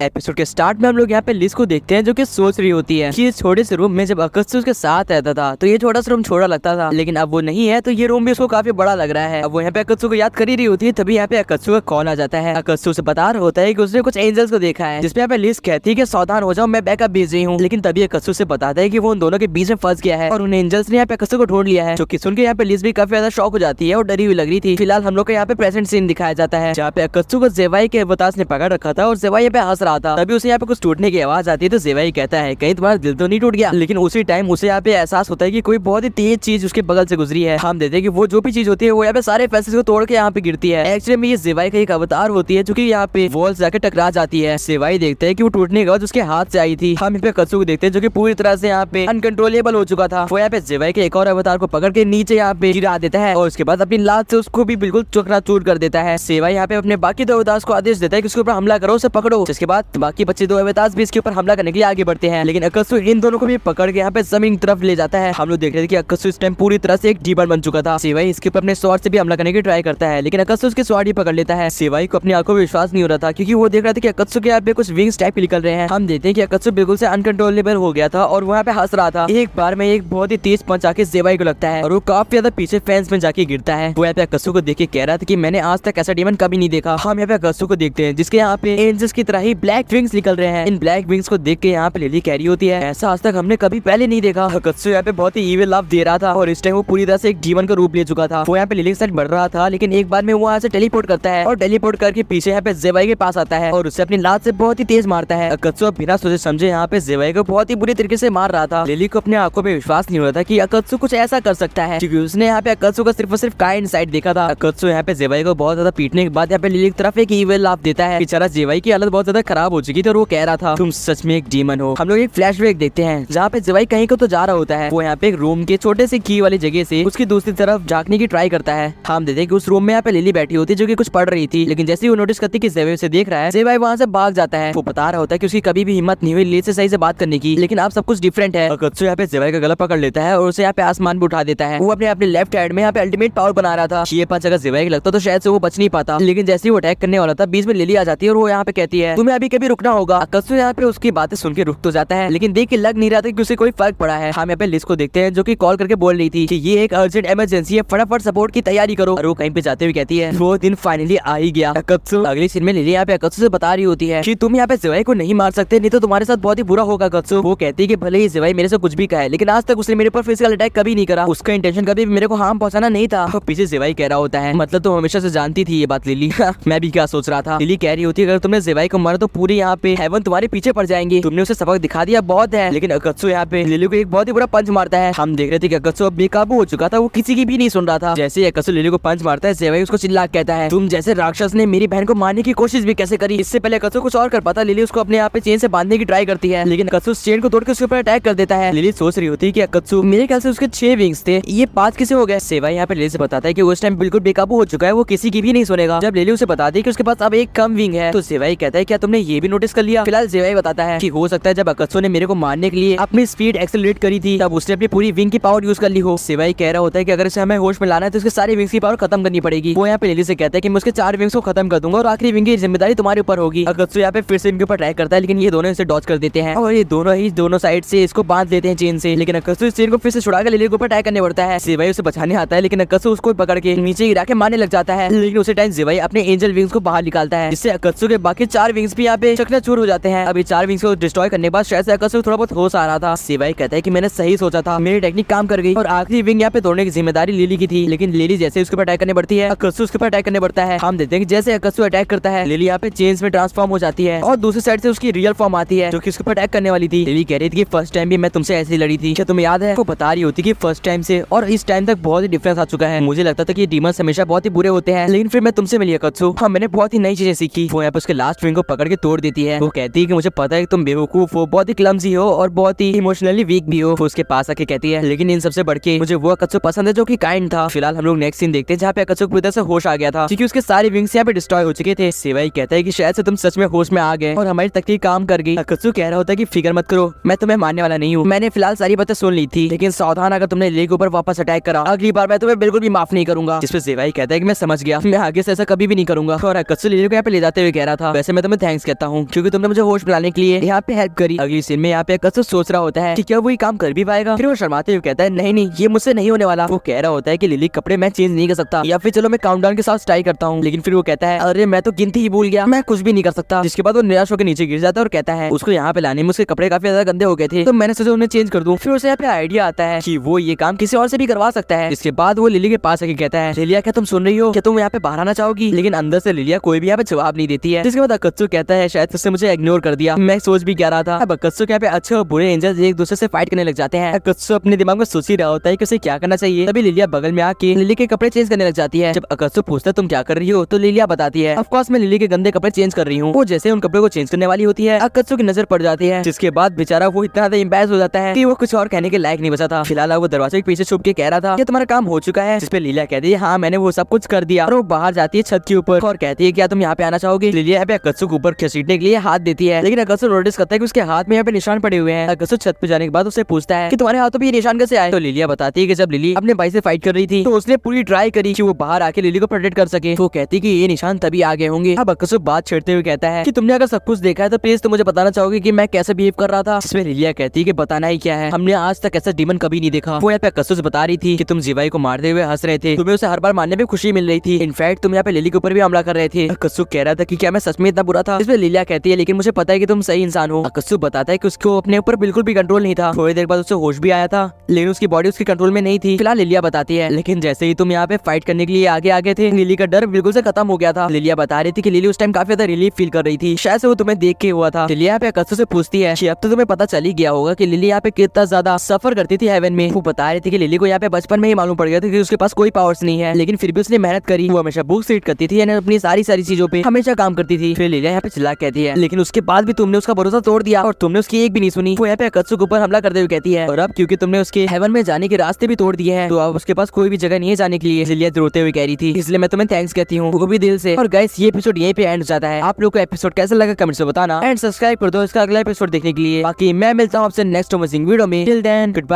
Episode के start में हम लोग यहाँ पे लिज को देखते हैं जो कि सोच रही होती है कि इस छोटे से रूम में जब अकत्सु उसके साथ रहता था तो ये छोटा सा रूम छोटा लगता था, लेकिन अब वो नहीं है तो ये रूम भी उसको काफी बड़ा लग रहा है। अब वो यहाँ पे अकत्सु को याद कर ही रही होती है, तभी यहाँ पे अकत्सु का कॉल आ जाता है। अकत्सु से बता रहा होता है कि उसने कुछ एंजल्स को देखा है, जिसमें यहाँ पे लिज कहती है कि सावधान हो जाओ, मैं बैकअप भेज रही हूँ। लेकिन तभी अकत्सु से बताता है कि वो उन दोनों के बीच में फंस गया है और उन एंजल्स ने यहाँ पे अकत्सु को ढूंढ लिया है, जो कि सुन के यहाँ पे लिज भी काफी ज्यादा शॉक हो जाती है और डरी हुई लग रही थी। फिलहाल हम लोग को यहाँ पे प्रेजेंट सीन दिखाया जाता है जहाँ पे अकत्सु को ज़ेवाई के अवतार ने पकड़ रखा था और ज़ेवाई यहाँ पे हंस रहा था। तभी उसे यहाँ पे कुछ टूटने की आवाज आती है तो ज़ेवाई कहता है कहीं तुम्हारा दिल तो नहीं टूट गया। लेकिन उसी टाइम उसे यहाँ पे एहसास होता है कि कोई बहुत ही तेज चीज उसके बगल से गुजरी है। हम देते हैं कि वो जो भी चीज होती है वो यहाँ पे सारे फैसले को तोड़ के यहाँ पे गिरती है। एक्चुअली में ये ज़ेवाई का एक अवतार होती है जो कि यहाँ पे वॉल जाके टकरा जाती है। ज़ेवाई देखते हैं कि वो टूटने के बाद उसके हाथ से आई थी। हम यहाँ पे अकत्सु को देखते हैं जो कि पूरी तरह से यहाँ पे अनकंट्रोलेबल हो चुका था। वो यहाँ पे ज़ेवाई के एक और अवतार को पकड़ के नीचे यहाँ पे गिरा देता है और उसके बाद अपनी लात से उसको भी बिल्कुल चकनाचूर कर देता है। ज़ेवाई यहाँ पे अपने बाकी दो अवतार को आदेश देता है कि उसके ऊपर हमला करो, उसे पकड़ो। जिसके बाद बाकी बच्चे दो अवतार भी इसके ऊपर हमला करने के लिए आगे बढ़ते हैं, लेकिन अकत्सु इन दोनों को भी पकड़ के यहाँ पे जमीन की तरफ ले जाता है। हम लोग देख रहे थे कि अकत्सु इस टाइम पूरी तरह से एक डीमन बन चुका था। ज़ेवाई इसके ऊपर अपने स्वॉर्ड से भी हमला करने की ट्राई करता है, लेकिन अकत्सु उसके स्वॉर्ड ही पकड़ लेता है। ज़ेवाई को अपनी आंखों में विश्वास नहीं हो रहा था क्योंकि वो देख रहा था कि अकत्सु के यहाँ पे कुछ विंग्स टाइप निकल रहे हैं। हम देखते हैं कि अकत्सु बिल्कुल से अनकंट्रोलेबल हो गया था और वहाँ पे हंस रहा था। एक बार में एक बहुत ही तेज पंच आके ज़ेवाई को लगता है और वो काफी ज्यादा पीछे फेंस में जाके गिरता है। वो यहाँ पे अकत्सु को देख के कह रहा था कि मैंने आज तक ऐसा डीमन कभी नहीं देखा। हम यहाँ पे अकत्सु को देखते हैं जिसके यहाँ पे एंजल्स की तरह ही ब्लैक विंग्स निकल रहे हैं। इन ब्लैक विंग्स को देख के यहाँ पे लिली कह रही होती है ऐसा आज तक हमने कभी पहले नहीं देखा। अकत्सु यहाँ पे बहुत ही इविल लव दे रहा था और इस टाइम वो पूरी तरह से एक डीमन का रूप ले चुका था। वो यहाँ पे लिली के साथ बढ़ रहा था, लेकिन एक बार में वो यहाँ से टेलीपोर्ट करता है और टेलीपोर्ट करके पीछे यहाँ पे ज़ेवाई के पास आता है और उससे अपनी लात से बहुत ही तेज मारता है। अकत्सु अब बिना सोचे समझे यहाँ पे ज़ेवाई को बहुत ही बुरी तरीके से मार रहा था। लिली को अपने आंखों में विश्वास नहीं हो रहा था कि अकत्सु कुछ ऐसा कर सकता है, क्योंकि उसने यहाँ पे अकत्सु का सिर्फ और सिर्फ काइंड साइड देखा था। अकत्सु यहाँ पे ज़ेवाई को बहुत ज्यादा पीटने के बाद यहाँ पे लिली की तरफ एक इविल लाफ देता है। बेचारा ज़ेवाई की हालत बहुत ज्यादा खराब हो चुकी थी और वो कह रहा था तुम सच में एक डीमन हो। हम लोग एक फ्लैशबैक देखते हैं जहाँ पे ज़ेवाई कहीं को तो जा रहा होता है। वो यहाँ पे एक रूम के छोटे से की वाली जगह से उसकी दूसरी तरफ झांकने की ट्राई करता है। हम देखते हैं कि उस रूम में यहाँ पे लिली बैठी होती है जो कि कुछ पढ़ रही थी, लेकिन जैसे ही वो नोटिस करती कि ज़ेवाई उसे देख रहा है, ज़ेवाई वहाँ से भाग जाता है। वो बता रहा होता है कि उसकी कभी भी हिम्मत नहीं हुई लिली से सही से बात करने की, लेकिन अब सब कुछ डिफरेंट है। अकत्सु यहाँ पे ज़ेवाई का गला पकड़ लेता है और उसे यहाँ पे आसमान पे उठा देता है। वो अपने लेफ्ट हैंड में यहाँ पे अल्टीमेट पावर बना रहा था। ये पांच अगर ज़ेवाई को लगता तो शायद से वो बच नहीं पाता, लेकिन जैसे ही वो अटैक करने वाला था बीच में लिली आ जाती है और वो यहाँ पे कहती है तुम्हें अभी कभी रुकना होगा। अकत्सु यहाँ पे उसकी बातें सुन के रुक तो जाता है, लेकिन देख के लग नहीं रहा था कि उसे कोई फर्क पड़ा है। हम यहाँ पे लिज को देखते हैं जो कि कॉल करके बोल रही थी कि ये एक अर्जेंट इमरजेंसी है, फटाफट सपोर्ट की तैयारी करो। और वो कहीं पे जाते हुए कहती है वो दिन फाइनली आ ही गया। अकत्सु अगली सीन में लिली यहाँ पे अकत्सु से बता रही होती है कि तुम यहाँ पे ज़ेवाई को नहीं मार सकते, नहीं तो तुम्हारे साथ बहुत ही बुरा होगा। अकत्सु वो कहती है कि भले ही ज़ेवाई मेरे से कुछ भी कहे, लेकिन आज तक उसने मेरे ऊपर फिजिकल अटैक कभी नहीं करा, उसका इंटेंशन कभी मेरे को हार्म पहुंचाना नहीं था। तो पीछे ज़ेवाई कह रहा होता है मतलब तुम हमेशा से जानती थी ये बात लिली। मैं भी क्या सोच रहा था। लिली कह रही होती है अगर तुमने ज़ेवाई को मारा तो पूरी यहाँ पे हेवन तुम्हारे पीछे पड़ जाएंगे, तुमने उसे सबक दिखा दिया बहुत है। लेकिन अकत्सु यहाँ पे लिली को एक बहुत ही बुरा पंच मारता है। हम देख रहे थे कि अकत्सु अब बेकाबू हो चुका था, वो किसी की भी नहीं सुन रहा था। जैसे अकत्सु लिली को पंच मारता है, ज़ेवाई उसको चिल्ला कहता है तुम जैसे राक्षस ने मेरी बहन को मारने की कोशिश भी कैसे करी। इससे पहले अकत्सु कुछ और कर पाता, लिली उसको अपने यहाँ पे चेन से बांधने की ट्राई करती है, लेकिन अकत्सु चेन को तोड़ के उसके ऊपर अटैक कर देता है। लिली सोच रही होती है कि अकत्सु मेरे ख्याल से उसके 6 विंग्स थे, ये 5 किसे हो गए। ज़ेवाई यहाँ पे लिली से बताता है कि उस टाइम बिल्कुल बेकाबू हो चुका है, वो किसी की भी नहीं सुनेगा। जब लिली उसे बताती है कि उसके पास अब एक कम विंग है तो ज़ेवाई कहता है क्या तुमने ये भी नोटिस कर लिया। फिलहाल ज़ेवाई बताता है कि हो सकता है जब अकत्सु ने मेरे को मारने के लिए अपनी स्पीड एक्सेलरेट करी थी तब उसने अपनी पूरी विंग की पावर यूज कर ली हो। ज़ेवाई कह रहा होता है कि अगर इसे हमें होश में लाना है तो उसके सारी विंग्स की पावर खत्म करनी पड़ेगी। वो यहाँ पे लिली से कहता है कि मैं उसके 4 विंग्स को खत्म कर दूंगा और आखिरी विंग की जिम्मेदारी तुम्हारे ऊपर होगी। अकत्सु यहाँ पे फिर से इनके ऊपर ट्राई करता है, लेकिन ये दोनों इसे डॉज कर देते हैं और ये दोनों साइड से इसको बांध देते हैं चेन से। लेकिन अकत्सु इस चेन को फिर से छुड़ाकर लिली के ऊपर अटैक करने पड़ता है। ज़ेवाई उसे बचाने आता है, लेकिन अकत्सु उसको पकड़ के नीचे गिरा के मारने लग जाता है। लेकिन उसी टाइम ज़ेवाई अपने एंजल विंग्स को बाहर निकालता है, जिससे अकत्सु के बाकी 4 विंग्स भी यहाँ पे चकनाचूर हो जाते हैं। अभी 4 विंग्स को डिस्ट्रॉय करने के बाद शायद से अकत्सु थोड़ा बहुत होश आ रहा था। ज़ेवाई कहता है कि मैंने सही सोचा था, मेरी टेक्निक काम कर गई और आखिरी विंग यहाँ पे तोड़ने की जिम्मेदारी लिली की थी। लेकिन लिली जैसे उसके ऊपर अटैक करने पड़ती है, अकत्सु उसके ऊपर अटैक करने पड़ता है। हम देखते हैं कि जैसे अकत्सु अटैक करता है, लिली यहाँ पे चेन्स में ट्रांसफॉर्म हो जाती है और दूसरी साइड से उसकी रियल फॉर्म आती है जो कि उसके ऊपर अटैक करने वाली थी। लिली कह रही थी कि फर्स्ट टाइम भी मैं तुमसे ऐसे ही लड़ी थी, क्या तुम्हें याद है। वो बता रही होती कि फर्स्ट टाइम से और इस टाइम तक बहुत ही डिफरेंस आ चुका है। मुझे लगता था कि डीमंस हमेशा बहुत ही बुरे होते हैं, लेकिन फिर मैं तुमसे मिली अकत्सु, हाँ मैंने बहुत ही नई चीजें सीखी। वो यहाँ पे उसके लास्ट विंग को पकड़ के तोड़ देती है। वो कहती है कि मुझे पता है कि तुम बेवकूफ हो, बहुत ही क्लमजी हो और बहुत ही इमोशनली वीक भी हो। वो उसके पास आके कहती है लेकिन इन सबसे बढ़ के मुझे वो अकत्सु पसंद है जो कि काइंड था। फिलहाल हम लोग नेक्स्ट सीन देखते हैं जहाँ पे अकत्सु पूरी तरह से होश आ गया था क्योंकि उसके सारे विंग्स यहाँ पे डिस्ट्रॉय हो चुके थे। ज़ेवाई कहता है कि शायद से तुम सच में होश में आ गए और हमारी तकनीक काम कर गई। अकत्सु कह रहा होता है कि फिक्र मत करो, मैं तुम्हें मारने वाला नहीं हूँ, मैंने फिलहाल सारी बातें सुन ली थी, लेकिन सावधान अगर तुमने लिली के ऊपर वापस अटैक करा अगली बार मैं तुम्हें बिल्कुल भी माफ नहीं करूंगा। जिसपे ज़ेवाई कहता है कि मैं समझ गया, मैं आगे से ऐसा कभी भी नहीं करूंगा। और अकत्सु लिली को यहाँ पे ले जाते हुए कह रहा था वैसे मैं तुम्हें थैंक्स कहता हूँ क्योंकि तुमने मुझे होश मिलाने के लिए यहाँ पे हेल्प करी। अगली सीन में यहाँ पे अकत्सु सोच रहा होता है कि क्या वो ये काम कर भी पाएगा। फिर वो शर्माते हुए कहता है नहीं ये मुझसे नहीं होने वाला। वो कह रहा होता है कि लिली कपड़े मैं चेंज नहीं कर सकता, या फिर चलो मैं काउंटडाउन के साथ ट्राई करता हूँ। लेकिन फिर वो कहता है अरे मैं तो गिनती ही भूल गया, मैं कुछ भी नहीं कर सकता। जिसके बाद वो निराश होकर नीचे गिर जाता है और कहता है उसको यहाँ पे लाने में उसके कपड़े काफी ज्यादा गंदे हो गए थे, तो मैंने सोचा उन्हें चेंज कर दूं। फिर उसे यहाँ पे आइडिया आता है कि वो ये काम किसी और से भी करवा सकता है। इसके बाद वो लिली के पास आके कहता है लिलिया क्या तुम सुन रही हो, क्या तुम यहाँ पे बाहर आना चाहोगी। लेकिन अंदर से लिलिया कोई भी यहाँ पे जवाब नहीं देती है। जिसके बाद अकत्सु कहता है शायद उसने मुझे इग्नोर कर दिया, मैं सोच भी क्या रहा था। अब अकत्सु के यहाँ पे अच्छे और बुरे एंजल्स एक दूसरे से फाइट करने लग जाते हैं। अकत्सु अपने दिमाग में सोच ही रहा होता है कि उसे क्या करना चाहिए। तभी लिलिया बगल में आके लिली के कपड़े चेंज करने लग जाती है। जब अकत्सु पूछता है तुम क्या कर रही हो, तो लिलिया बताती है ऑफ कोर्स मैं लिली के गंदे कपड़े चेंज कर रही हूँ। वो जैसे उन कपड़ों को चेंज करने वाली होती है अकत्सु की नजर पड़ जाती है। जिसके बाद बेचारा वो इतना ज्यादा इम्बैस हो जाता है कि वो कुछ और कहने के लायक नहीं बचा था। फिलहाल वो दरवाजे के पीछे छुप के कह रहा था कि तुम्हारा काम हो चुका है। जिसपे लिलिया कहती है हाँ मैंने वो सब कुछ कर दिया। और वो बाहर जाती है छत के ऊपर और कहती है क्या तुम यहाँ पे आना चाहोगे। लिलिया यहाँ पे अकत्सु के ऊपर घसीटने के लिए हाथ देती है, लेकिन अकत्सु नोटिस करता है कि उसके हाथ में यहाँ पे निशान पड़े हुए हैं। अकत्सु छत पे जाने के बाद उससे पूछता है कि तुम्हारे हाथों पे ये निशान कैसे आए। तो लिलिया बताती है कि जब लिली अपने भाई से फाइट कर रही थी तो उसने पूरी ट्राई करी कि वो बाहर आके लिली को प्रोटेक्ट कर सके। तो कहती कि ये निशान तभी आ गए होंगे। अब अकत्सु बात छेड़ते हुए कहता है कि तुमने अगर सब कुछ देखा है तो प्लीज तुम मुझे बताना चाहोगे कि मैं कैसे बिहेव कर रहा था। जिसमें लिलिया कहती है कि बताना ही क्या है, हमने आज तक ऐसा डीमन कभी नहीं देखा। वो यहाँ पे अकत्सु से बता रही थी कि तुम जीवाई को मारते हुए हंस रहे थे, तुम्हें उसे हर बार मारने में खुशी मिल रही थी। इनफैक्ट तुम यहाँ पे लिली के ऊपर भी हमला कर रहे थे। अकत्सु कह रहा था कि क्या मैं सच में इतना बुरा था। इसमें लिलिया कहती है लेकिन मुझे पता है कि तुम सही इंसान हो। अकत्सु बताता है कि उसको अपने ऊपर बिल्कुल भी कंट्रोल नहीं था। थोड़ी देर बाद उसे होश भी आया था, लेकिन उसकी बॉडी उसके कंट्रोल में नहीं थी। फिलहाल लिलिया बताती है लेकिन जैसे ही तुम यहाँ पे फाइट करने के लिए आगे आगे थे लिली का डर बिल्कुल से खत्म हो गया था। लिलिया बता रही थी कि लिली उस टाइम काफी ज्यादा रिलीफ फील कर रही थी, शायद से वो तुम्हें देख के हुआ था। लिलिया यहाँ पे अकत्सु से पूछती है कि अब तो तुम्हें पता चल ही गया होगा कि लिली यहाँ पे कितना ज्यादा सफर करती थी हेवन में। वो बता रही थी कि लिली को यहाँ पे बचपन में ही मालूम पड़ गया था कि उसके पास कोई पावर्स नहीं है, लेकिन फिर भी उसने मेहनत करी। वो हमेशा बुक्स रीड करती थी, यानी अपनी सारी चीजों पे हमेशा काम करती थी। फिर लिलिया यहाँ पे चिल्ला कहती है लेकिन उसके बाद भी तुमने उसका भरोसा तोड़ दिया और तुमने उसकी एक भी नहीं सुनी। वो यहाँ पे अकत्सु के ऊपर हमला करते हुए कहती है और अब क्योंकि तुमने उसके हेवन में जाने के रास्ते भी तोड़ दिए हैं तो अब उसके पास कोई भी जगह नहीं है जाने के लिए। लिलिया रोते हुए कह रही थी इसलिए मैं तुम्हें थैंक्स कहती हूँ, वो भी दिल से। और गाइस ये एपिसोड यहीं पे एंड हो जाता है। आप लोग को एपिसोड कैसा लगा कमेंट से बताना एंड सब्सक्राइब कर दो इसका अगला एपिसोड देखने के लिए। बाकी मैं मिलता हूँ आपसे नेक्स्ट अमेजिंग वीडियो में। Till then good bye.